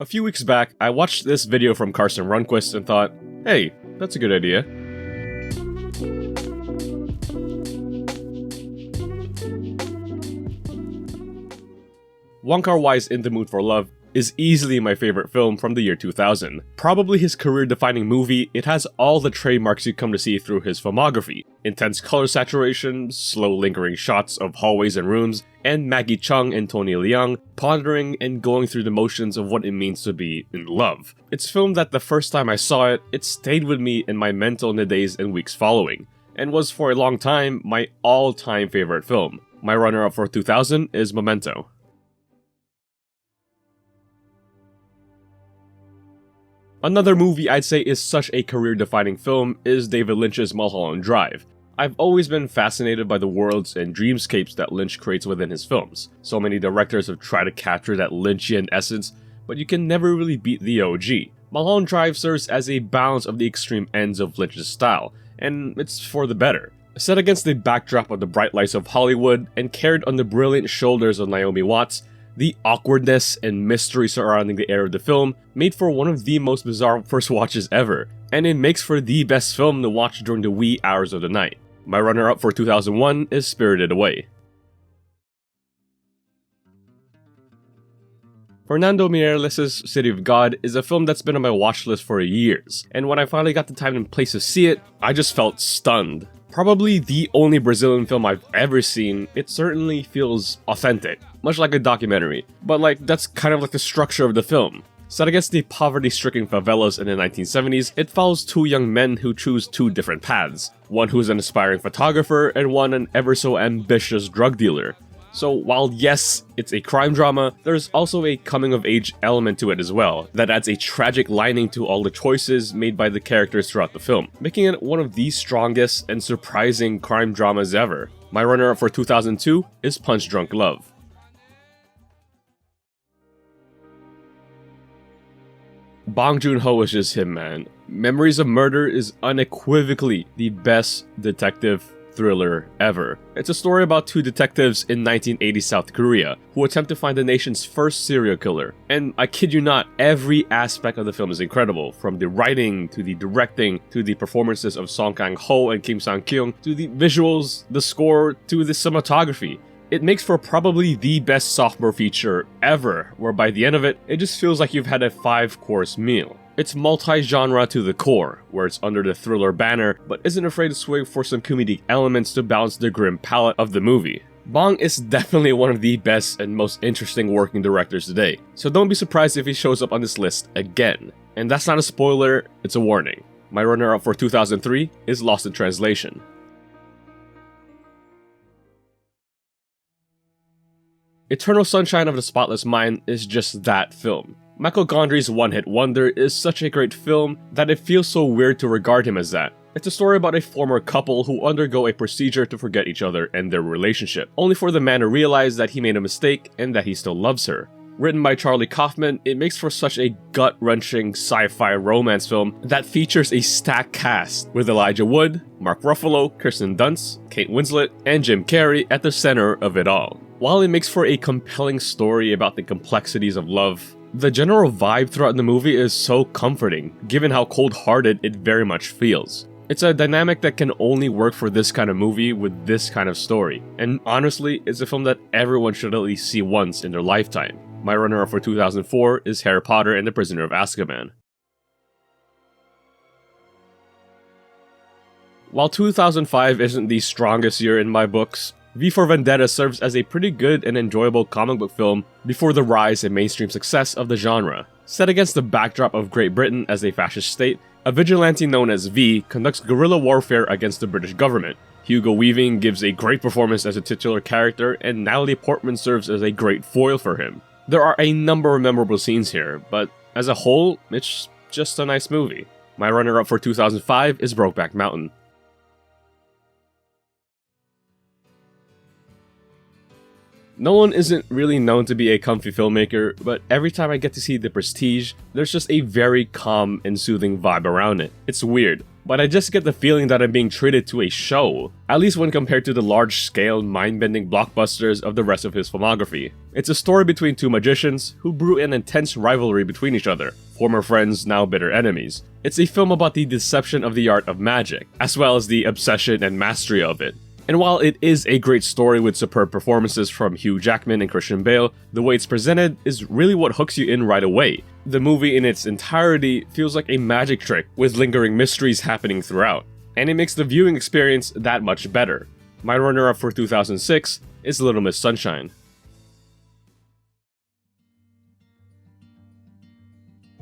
A few weeks back, I watched this video from Carson Runquist and thought, hey, that's a good idea. Wong Kar-wai's In the Mood for Love is easily my favorite film from the year 2000. Probably his career-defining movie, it has all the trademarks you come to see through his filmography. Intense color saturation, slow lingering shots of hallways and rooms, and Maggie Cheung and Tony Leung pondering and going through the motions of what it means to be in love. It's a film that the first time I saw it, it stayed with me in my mental in the days and weeks following, and was for a long time my all-time favorite film. My runner-up for 2000 is Memento. Another movie I'd say is such a career-defining film is David Lynch's Mulholland Drive. I've always been fascinated by the worlds and dreamscapes that Lynch creates within his films. So many directors have tried to capture that Lynchian essence, but you can never really beat the OG. Mulholland Drive serves as a balance of the extreme ends of Lynch's style, and it's for the better. Set against the backdrop of the bright lights of Hollywood and carried on the brilliant shoulders of Naomi Watts, the awkwardness and mystery surrounding the air of the film made for one of the most bizarre first watches ever, and it makes for the best film to watch during the wee hours of the night. My runner-up for 2001 is Spirited Away. Fernando Meirelles' City of God is a film that's been on my watch list for years, and when I finally got the time and place to see it, I just felt stunned. Probably the only Brazilian film I've ever seen, it certainly feels authentic, much like a documentary, but that's kind of like the structure of the film. Set against the poverty-stricken favelas in the 1970s, it follows two young men who choose two different paths, one who's an aspiring photographer and one an ever-so-ambitious drug dealer. So while yes, it's a crime drama, there's also a coming-of-age element to it as well, that adds a tragic lining to all the choices made by the characters throughout the film, making it one of the strongest and surprising crime dramas ever. My runner-up for 2002 is Punch Drunk Love. Bong Joon-ho is just him, man. Memories of Murder is unequivocally the best detective thriller ever. It's a story about two detectives in 1980 South Korea who attempt to find the nation's first serial killer. And I kid you not, every aspect of the film is incredible, from the writing, to the directing, to the performances of Song Kang-ho and Kim Sang-kyung, to the visuals, the score, to the cinematography. It makes for probably the best sophomore feature ever, where by the end of it, it just feels like you've had a 5-course meal. It's multi-genre to the core, where it's under the thriller banner, but isn't afraid to swing for some comedic elements to balance the grim palette of the movie. Bong is definitely one of the best and most interesting working directors today, so don't be surprised if he shows up on this list again. And that's not a spoiler, it's a warning. My runner-up for 2003 is Lost in Translation. Eternal Sunshine of the Spotless Mind is just that film. Michael Gondry's one-hit wonder is such a great film that it feels so weird to regard him as that. It's a story about a former couple who undergo a procedure to forget each other and their relationship, only for the man to realize that he made a mistake and that he still loves her. Written by Charlie Kaufman, it makes for such a gut-wrenching sci-fi romance film that features a stacked cast with Elijah Wood, Mark Ruffalo, Kirsten Dunst, Kate Winslet, and Jim Carrey at the center of it all. While it makes for a compelling story about the complexities of love, the general vibe throughout the movie is so comforting, given how cold-hearted it very much feels. It's a dynamic that can only work for this kind of movie with this kind of story, and honestly, it's a film that everyone should at least see once in their lifetime. My runner-up for 2004 is Harry Potter and the Prisoner of Azkaban. While 2005 isn't the strongest year in my books, V for Vendetta serves as a pretty good and enjoyable comic book film before the rise and mainstream success of the genre. Set against the backdrop of Great Britain as a fascist state, a vigilante known as V conducts guerrilla warfare against the British government. Hugo Weaving gives a great performance as a titular character, and Natalie Portman serves as a great foil for him. There are a number of memorable scenes here, but as a whole, it's just a nice movie. My runner-up for 2005 is Brokeback Mountain. Nolan isn't really known to be a comfy filmmaker, but every time I get to see The Prestige, there's just a very calm and soothing vibe around it. It's weird. but I just get the feeling that I'm being treated to a show, at least when compared to the large-scale, mind-bending blockbusters of the rest of his filmography. It's a story between two magicians who brew an intense rivalry between each other, former friends, now bitter enemies. It's a film about the deception of the art of magic, as well as the obsession and mastery of it. And while it is a great story with superb performances from Hugh Jackman and Christian Bale, the way it's presented is really what hooks you in right away. The movie in its entirety feels like a magic trick with lingering mysteries happening throughout, and it makes the viewing experience that much better. My runner-up for 2006 is Little Miss Sunshine.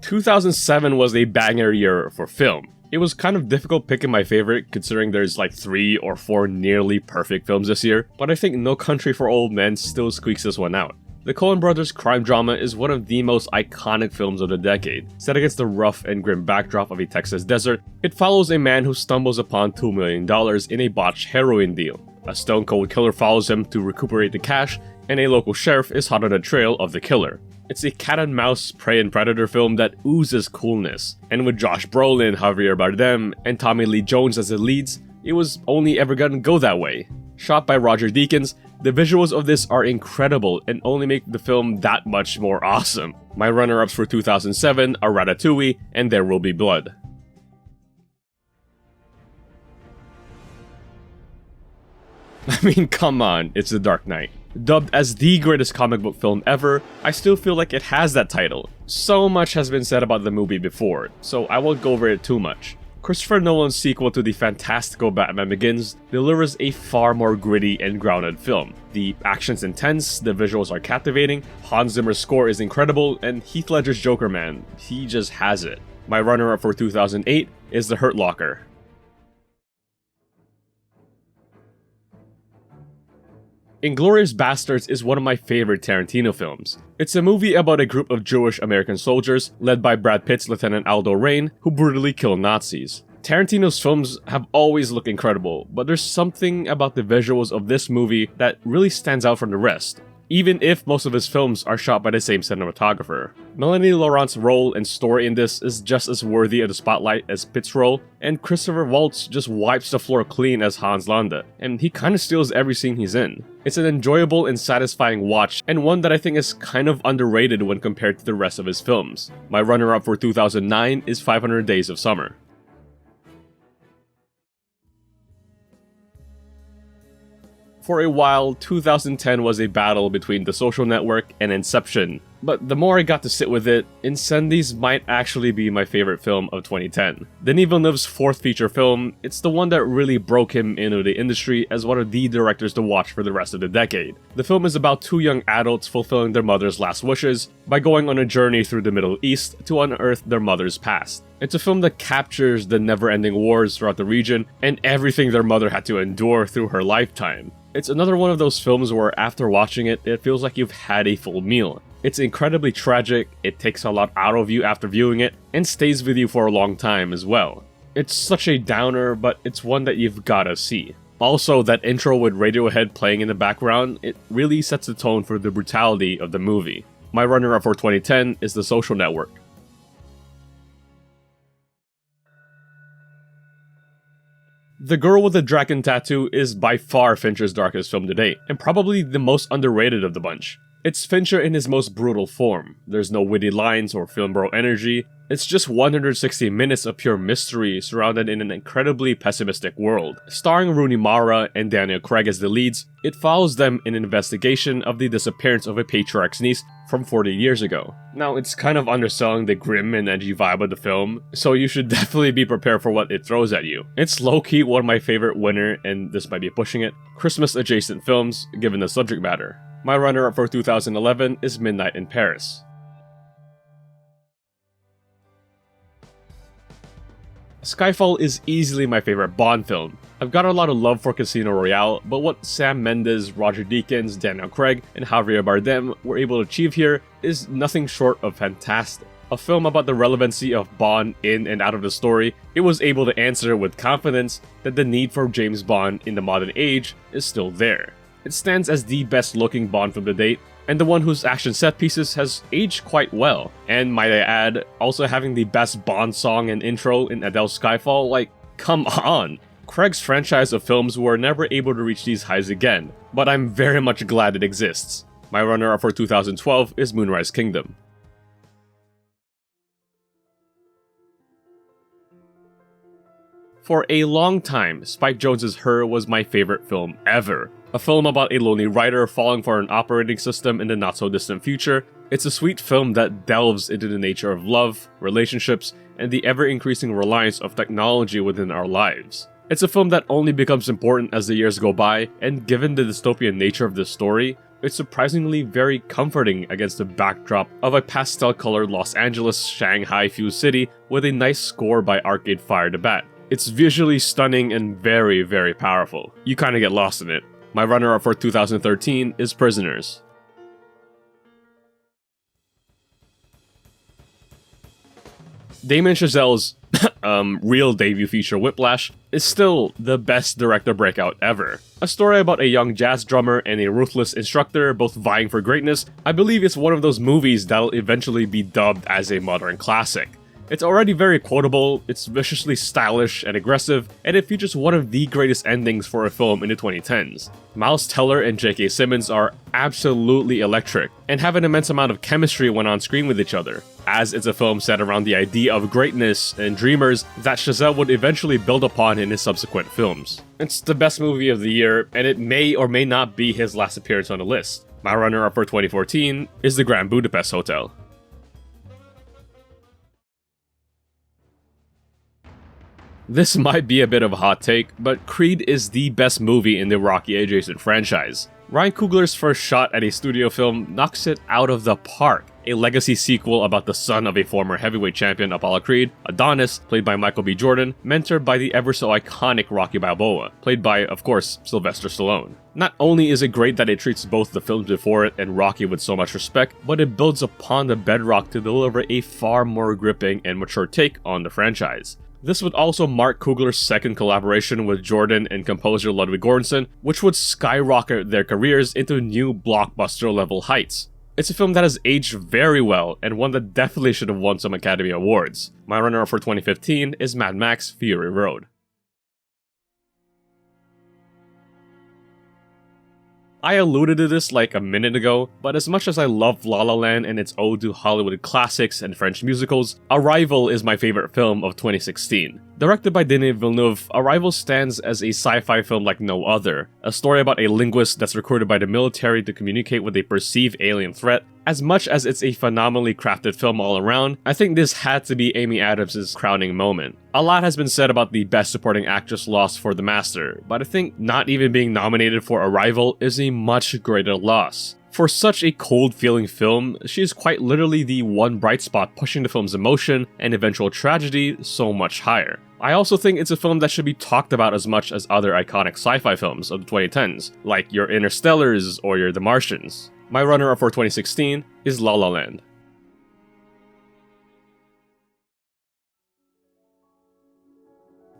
2007 was a banger year for film. It was kind of difficult picking my favorite considering there's like 3 or 4 nearly perfect films this year, but I think No Country for Old Men still squeaks this one out. The Coen brothers' crime drama is one of the most iconic films of the decade. Set against the rough and grim backdrop of a Texas desert, it follows a man who stumbles upon $2 million in a botched heroin deal. A stone-cold killer follows him to recuperate the cash, and a local sheriff is hot on the trail of the killer. It's a cat-and-mouse prey and predator film that oozes coolness, and with Josh Brolin, Javier Bardem, and Tommy Lee Jones as the leads, it was only ever gonna go that way. Shot by Roger Deakins, the visuals of this are incredible and only make the film that much more awesome. My runner-ups for 2007 are Ratatouille and There Will Be Blood. I mean, come on, it's The Dark Knight. Dubbed as the greatest comic book film ever, I still feel like it has that title. So much has been said about the movie before, so I won't go over it too much. Christopher Nolan's sequel to the fantastical Batman Begins delivers a far more gritty and grounded film. The action's intense, the visuals are captivating, Hans Zimmer's score is incredible, and Heath Ledger's Joker, man, he just has it. My runner-up for 2008 is The Hurt Locker. Inglourious Basterds is one of my favorite Tarantino films. It's a movie about a group of Jewish American soldiers, led by Brad Pitt's Lieutenant Aldo Raine, who brutally kill Nazis. Tarantino's films have always looked incredible, but there's something about the visuals of this movie that really stands out from the rest, even if most of his films are shot by the same cinematographer. Melanie Laurent's role and story in this is just as worthy of the spotlight as Pitt's role, and Christopher Waltz just wipes the floor clean as Hans Landa, and he kinda steals every scene he's in. It's an enjoyable and satisfying watch, and one that I think is kind of underrated when compared to the rest of his films. My runner-up for 2009 is 500 Days of Summer. For a while, 2010 was a battle between The Social Network and Inception, but the more I got to sit with it, Incendies might actually be my favorite film of 2010. Denis Villeneuve's fourth feature film, it's the one that really broke him into the industry as one of the directors to watch for the rest of the decade. The film is about two young adults fulfilling their mother's last wishes by going on a journey through the Middle East to unearth their mother's past. It's a film that captures the never-ending wars throughout the region and everything their mother had to endure through her lifetime. It's another one of those films where after watching it, it feels like you've had a full meal. It's incredibly tragic, it takes a lot out of you after viewing it, and stays with you for a long time as well. It's such a downer, but it's one that you've gotta see. Also, that intro with Radiohead playing in the background, it really sets the tone for the brutality of the movie. My runner-up for 2010 is The Social Network. The Girl with the Dragon Tattoo is by far Fincher's darkest film to date, and probably the most underrated of the bunch. It's Fincher in his most brutal form. There's no witty lines or film bro energy, it's just 160 minutes of pure mystery surrounded in an incredibly pessimistic world. Starring Rooney Mara and Daniel Craig as the leads, it follows them in an investigation of the disappearance of a patriarch's niece from 40 years ago. Now, it's kind of underselling the grim and edgy vibe of the film, so you should definitely be prepared for what it throws at you. It's low-key one of my favorite winner, and this might be pushing it, Christmas-adjacent films, given the subject matter. My runner-up for 2011 is Midnight in Paris. Skyfall is easily my favorite Bond film. I've got a lot of love for Casino Royale, but what Sam Mendes, Roger Deakins, Daniel Craig, and Javier Bardem were able to achieve here is nothing short of fantastic. A film about the relevancy of Bond in and out of the story, it was able to answer with confidence that the need for James Bond in the modern age is still there. It stands as the best looking Bond film to date, and the one whose action set pieces has aged quite well. And might I add, also having the best Bond song and intro in Adele's Skyfall, like, Come on! Craig's franchise of films were never able to reach these highs again, but I'm very much glad it exists. My runner-up for 2012 is Moonrise Kingdom. For a long time, Spike Jonze's Her was my favorite film ever. A film about a lonely writer falling for an operating system in the not-so-distant future. It's a sweet film that delves into the nature of love, relationships, and the ever-increasing reliance of technology within our lives. It's a film that only becomes important as the years go by, and given the dystopian nature of this story, it's surprisingly very comforting against the backdrop of a pastel-colored Los Angeles, Shanghai-fused city with a nice score by Arcade Fire to Bat. It's visually stunning and very, very powerful. You kinda get lost in it. My runner-up for 2013 is Prisoners. Damien Chazelle's real debut feature Whiplash is still the best director breakout ever. A story about a young jazz drummer and a ruthless instructor both vying for greatness. I believe it's one of those movies that'll eventually be dubbed as a modern classic. It's already very quotable, it's viciously stylish and aggressive, and it features one of the greatest endings for a film in the 2010s. Miles Teller and J.K. Simmons are absolutely electric, and have an immense amount of chemistry when on screen with each other, as it's a film set around the idea of greatness and dreamers that Chazelle would eventually build upon in his subsequent films. It's the best movie of the year, and it may or may not be his last appearance on the list. My runner-up for 2014 is The Grand Budapest Hotel. This might be a bit of a hot take, but Creed is the best movie in the Rocky-adjacent franchise. Ryan Coogler's first shot at a studio film knocks it out of the park. A legacy sequel about the son of a former heavyweight champion Apollo Creed, Adonis, played by Michael B. Jordan, mentored by the ever-so-iconic Rocky Balboa, played by, of course, Sylvester Stallone. Not only is it great that it treats both the films before it and Rocky with so much respect, but it builds upon the bedrock to deliver a far more gripping and mature take on the franchise. This would also mark Coogler's second collaboration with Jordan and composer Ludwig Göransson, which would skyrocket their careers into new blockbuster-level heights. It's a film that has aged very well, and one that definitely should have won some Academy Awards. My runner-up for 2015 is Mad Max: Fury Road. I alluded to this like a minute ago, but as much as I love La La Land and its ode to Hollywood classics and French musicals, Arrival is my favorite film of 2016. Directed by Denis Villeneuve, Arrival stands as a sci-fi film like no other, a story about a linguist that's recruited by the military to communicate with a perceived alien threat. As much as it's a phenomenally crafted film all around, I think this had to be Amy Adams' crowning moment. A lot has been said about the Best Supporting Actress loss for The Master, but I think not even being nominated for Arrival is a much greater loss. For such a cold-feeling film, she is quite literally the one bright spot pushing the film's emotion and eventual tragedy so much higher. I also think it's a film that should be talked about as much as other iconic sci-fi films of the 2010s, like your Interstellars or your The Martians. My runner-up for 2016 is La La Land.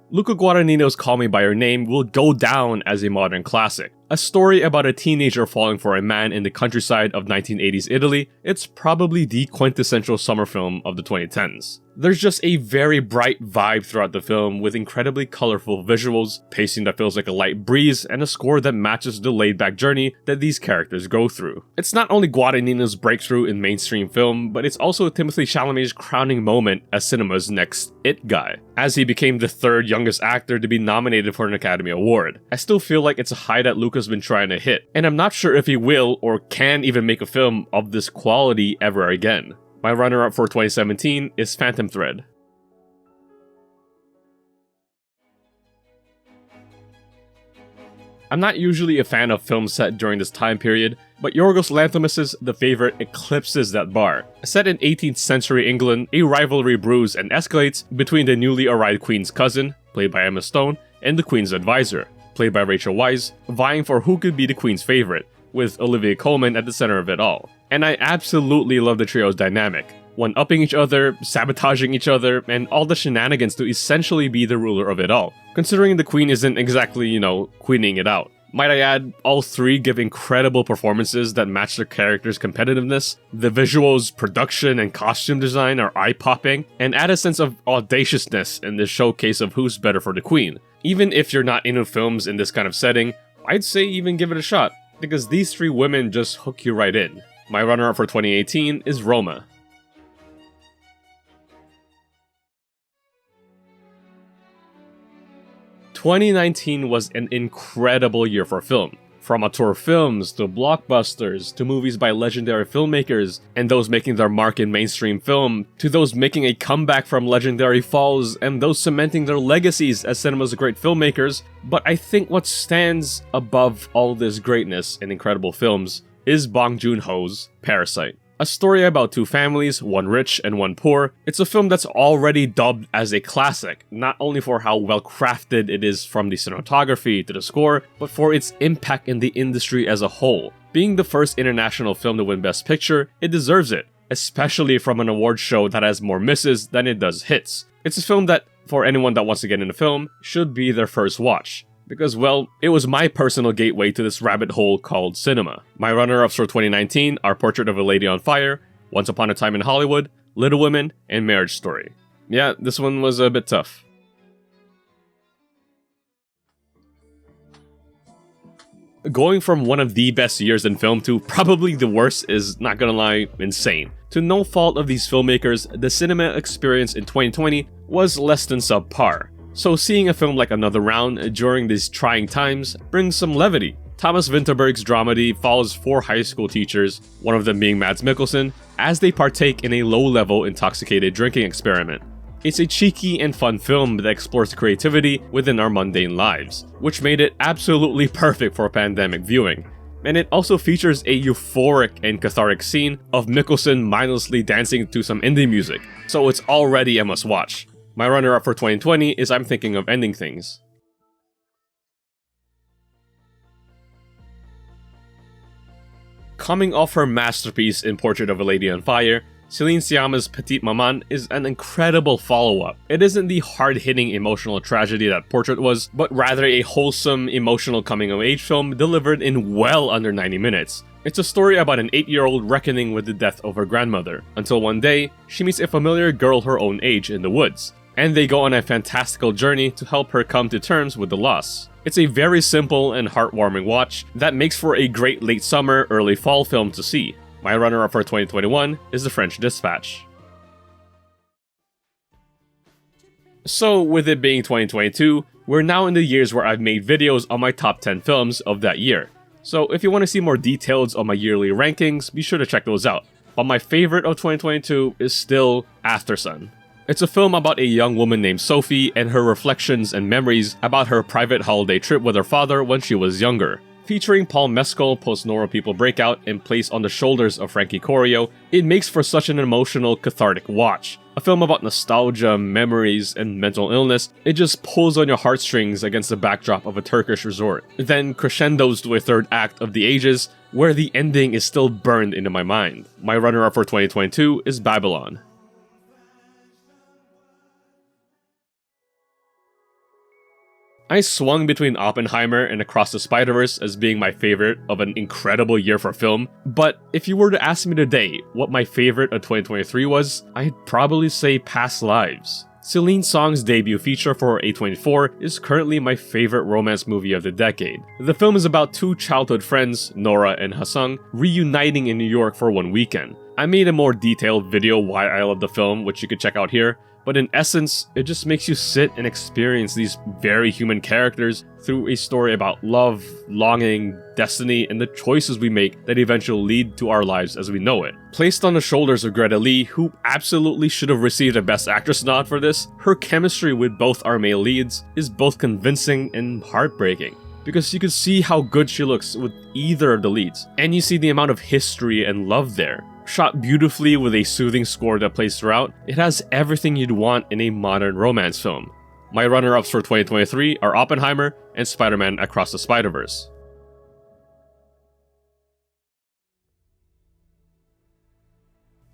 Luca Guadagnino's Call Me By Your Name will go down as a modern classic. A story about a teenager falling for a man in the countryside of 1980s Italy, it's probably the quintessential summer film of the 2010s. There's just a very bright vibe throughout the film with incredibly colorful visuals, pacing that feels like a light breeze, and a score that matches the laid-back journey that these characters go through. It's not only Guadagnino's breakthrough in mainstream film, but it's also Timothée Chalamet's crowning moment as cinema's next It guy, as he became the third youngest actor to be nominated for an Academy Award. I still feel like it's a high that Luca's been trying to hit, and I'm not sure if he will or can even make a film of this quality ever again. My runner-up for 2017 is Phantom Thread. I'm not usually a fan of films set during this time period, but Yorgos Lanthimos' The Favourite eclipses that bar. Set in 18th century England, a rivalry brews and escalates between the newly arrived Queen's cousin, played by Emma Stone, and the Queen's advisor, played by Rachel Weisz, vying for who could be the Queen's favourite, with Olivia Colman at the center of it all. And I absolutely love the trio's dynamic, one-upping each other, sabotaging each other, and all the shenanigans to essentially be the ruler of it all, considering the Queen isn't exactly, queening it out. Might I add, all three give incredible performances that match their characters' competitiveness. The visuals, production, and costume design are eye-popping, and add a sense of audaciousness in this showcase of who's better for the queen. Even if you're not into films in this kind of setting, I'd say even give it a shot, because these three women just hook you right in. My runner-up for 2018 is Roma. "2019 was an incredible year for film. From auteur films, to blockbusters, to movies by legendary filmmakers, and those making their mark in mainstream film, to those making a comeback from legendary falls, and those cementing their legacies as cinema's great filmmakers. But I think what stands above all this greatness in incredible films is Bong Joon-ho's Parasite. A story about two families, one rich and one poor. It's a film that's already dubbed as a classic, not only for how well crafted it is from the cinematography to the score, but for its impact in the industry as a whole. Being the first international film to win Best Picture, it deserves it, especially from an award show that has more misses than it does hits. It's a film that, for anyone that wants to get into film, should be their first watch. Because, well, it was my personal gateway to this rabbit hole called cinema. My runner-ups for 2019 are Portrait of a Lady on Fire, Once Upon a Time in Hollywood, Little Women, and Marriage Story. Yeah, this one was a bit tough. Going from one of the best years in film to probably the worst is, not gonna lie, insane. To no fault of these filmmakers, the cinema experience in 2020 was less than subpar. So seeing a film like Another Round during these trying times brings some levity. Thomas Vinterberg's dramedy follows four high school teachers, one of them being Mads Mikkelsen, as they partake in a low-level intoxicated drinking experiment. It's a cheeky and fun film that explores creativity within our mundane lives, which made it absolutely perfect for pandemic viewing. And it also features a euphoric and cathartic scene of Mikkelsen mindlessly dancing to some indie music, so it's already a must-watch. My runner-up for 2020 is I'm Thinking of Ending Things. Coming off her masterpiece in Portrait of a Lady on Fire, Celine Sciamma's Petite Maman is an incredible follow-up. It isn't the hard-hitting emotional tragedy that Portrait was, but rather a wholesome, emotional coming-of-age film delivered in well under 90 minutes. It's a story about an 8-year-old reckoning with the death of her grandmother, until one day, she meets a familiar girl her own age in the woods, and they go on a fantastical journey to help her come to terms with the loss. It's a very simple and heartwarming watch that makes for a great late summer, early fall film to see. My runner-up for 2021 is The French Dispatch. So, with it being 2022, we're now in the years where I've made videos on my top 10 films of that year. So if you want to see more details on my yearly rankings, be sure to check those out. But my favorite of 2022 is still Aftersun. It's a film about a young woman named Sophie and her reflections and memories about her private holiday trip with her father when she was younger. Featuring Paul Mescal post-Nora People Breakout and placed on the shoulders of Frankie Corio, it makes for such an emotional, cathartic watch. A film about nostalgia, memories, and mental illness, it just pulls on your heartstrings against the backdrop of a Turkish resort. Then crescendos to a third act of The Ages, where the ending is still burned into my mind. My runner-up for 2022 is Babylon. I swung between Oppenheimer and Across the Spider-Verse as being my favorite of an incredible year for film, but if you were to ask me today what my favorite of 2023 was, I'd probably say Past Lives. Celine Song's debut feature for A24 is currently my favorite romance movie of the decade. The film is about two childhood friends, Nora and Hasung, reuniting in New York for one weekend. I made a more detailed video why I love the film, which you can check out here, but in essence, it just makes you sit and experience these very human characters through a story about love, longing, destiny, and the choices we make that eventually lead to our lives as we know it. Placed on the shoulders of Greta Lee, who absolutely should have received a Best Actress nod for this, her chemistry with both our male leads is both convincing and heartbreaking. Because you can see how good she looks with either of the leads, and you see the amount of history and love there. Shot beautifully with a soothing score that plays throughout, it has everything you'd want in a modern romance film. My runner-ups for 2023 are Oppenheimer and Spider-Man Across the Spider-Verse.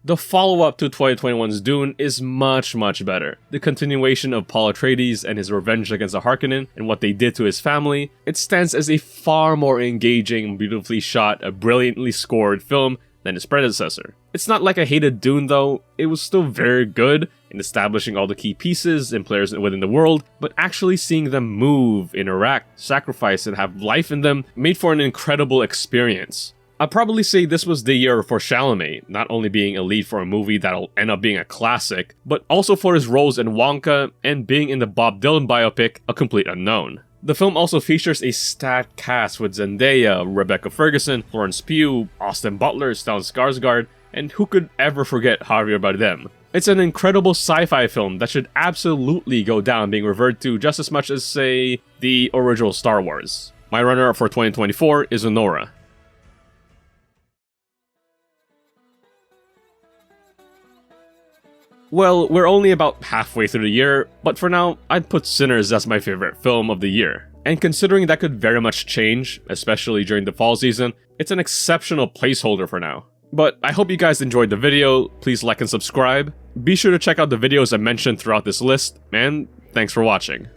The follow-up to 2021's Dune is much better. The continuation of Paul Atreides and his revenge against the Harkonnen and what they did to his family, it stands as a far more engaging, beautifully shot, a brilliantly scored film than its predecessor. It's not like I hated Dune though, it was still very good in establishing all the key pieces and players within the world, but actually seeing them move, interact, sacrifice, and have life in them made for an incredible experience. I'd probably say this was the year for Chalamet, not only being a lead for a movie that'll end up being a classic, but also for his roles in Wonka and being in the Bob Dylan biopic A Complete Unknown. The film also features a stacked cast with Zendaya, Rebecca Ferguson, Florence Pugh, Austin Butler, Stellan Skarsgård, and who could ever forget Javier Bardem. It's an incredible sci-fi film that should absolutely go down being referred to just as much as, say, the original Star Wars. My runner-up for 2024 is Honora. Well, we're only about halfway through the year, but for now, I'd put Sinners as my favorite film of the year. And considering that could very much change, especially during the fall season, it's an exceptional placeholder for now. But I hope you guys enjoyed the video, please like and subscribe. Be sure to check out the videos I mentioned throughout this list, and thanks for watching.